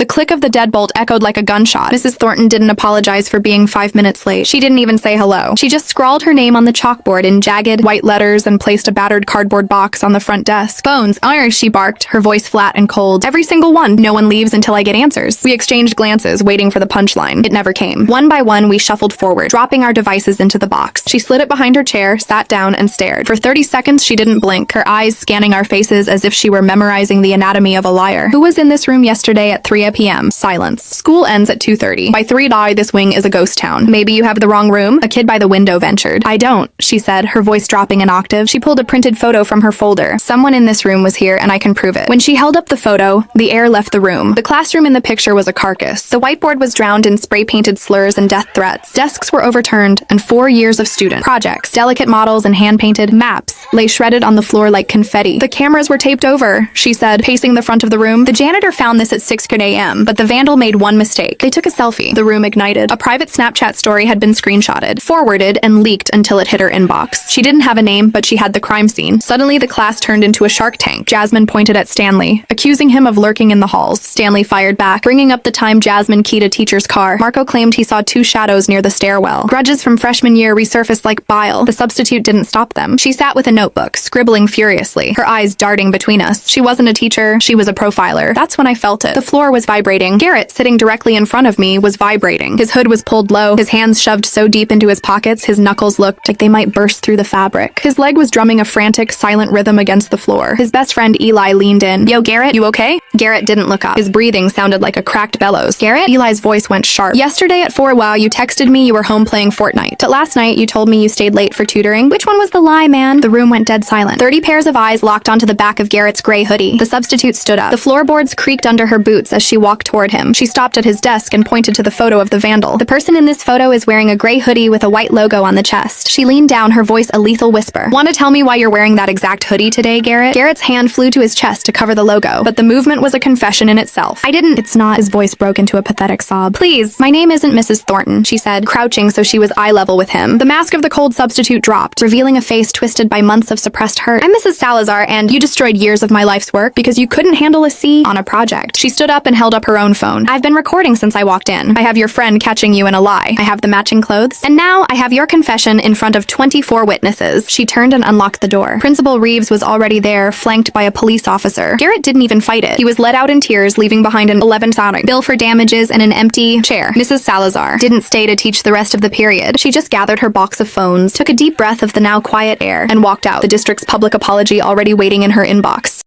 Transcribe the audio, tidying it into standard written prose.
The click of the deadbolt echoed like a gunshot. Mrs. Thornton didn't apologize for being 5 minutes late. She didn't even say hello. She just scrawled her name on the chalkboard in jagged, white letters and placed a battered cardboard box on the front desk. "Phones, iron," she barked, her voice flat and cold. "Every single one. No one leaves until I get answers." We exchanged glances, waiting for the punchline. It never came. One by one, we shuffled forward, dropping our devices into the box. She slid it behind her chair, sat down, and stared. For 30 seconds, she didn't blink, her eyes scanning our faces as if she were memorizing the anatomy of a liar. "Who was in this room yesterday at 3 p.m. Silence. "School ends at 2:30. By 3:00, this wing is a ghost town. Maybe you have the wrong room?" A kid by the window ventured. "I don't," she said, her voice dropping an octave. She pulled a printed photo from her folder. "Someone in this room was here, and I can prove it." When she held up the photo, the air left the room. The classroom in the picture was a carcass. The whiteboard was drowned in spray-painted slurs and death threats. Desks were overturned, and 4 years of student projects, delicate models and hand-painted maps, lay shredded on the floor like confetti. "The cameras were taped over," she said, pacing the front of the room. "The janitor found this at 6 a.m., but the vandal made one mistake. They took a selfie." The room ignited. A private Snapchat story had been screenshotted, forwarded, and leaked until it hit her inbox. She didn't have a name, but she had the crime scene. Suddenly, the class turned into a Shark Tank. Jasmine pointed at Stanley, accusing him of lurking in the halls. Stanley fired back, bringing up the time Jasmine keyed a teacher's car. Marco claimed he saw 2 shadows near the stairwell. Grudges from freshman year resurfaced like bile. The substitute didn't stop them. She sat with a notebook, scribbling furiously, her eyes darting between us. She wasn't a teacher, she was a profiler. That's when I felt it. The floor was vibrating. Garrett, sitting directly in front of me, was vibrating. His hood was pulled low, his hands shoved so deep into his pockets, his knuckles looked like they might burst through the fabric. His leg was drumming a frantic, silent rhythm against the floor. His best friend Eli leaned in. "Yo, Garrett, you okay?" Garrett didn't look up. His breathing sounded like a cracked bellows. "Garrett?" Eli's voice went sharp. "Yesterday at 4, wow, you texted me you were home playing Fortnite. But last night you told me you stayed late for tutoring. Which one was the lie, man?" The room went dead silent. 30 pairs of eyes locked onto the back of Garrett's gray hoodie. The substitute stood up. The floorboards creaked under her boots as she walked toward him. She stopped at his desk and pointed to the photo of the vandal. "The person in this photo is wearing a gray hoodie with a white logo on the chest." She leaned down, her voice a lethal whisper. "Want to tell me why you're wearing that exact hoodie today, Garrett?" Garrett's hand flew to his chest to cover the logo, but the movement was a confession in itself. "I didn't." "It's not." His voice broke into a pathetic sob. "Please, my name isn't Mrs. Thornton," she said, crouching so she was eye level with him. The mask of the cold substitute dropped, revealing a face twisted by months of suppressed hurt. "I'm Mrs. Salazar, and you destroyed years of my life's work because you couldn't handle a C on a project." She stood up and held up her own phone. "I've been recording since I walked in. I have your friend catching you in a lie. I have the matching clothes. And now I have your confession in front of 24 witnesses." She turned and unlocked the door. Principal Reeves was already there, flanked by a police officer. Garrett didn't even fight it. He was let out in tears, leaving behind an 11 bill for damages and an empty chair. Mrs. Salazar didn't stay to teach the rest of the period. She just gathered her box of phones, took a deep breath of the now quiet air, and walked out, the district's public apology already waiting in her inbox.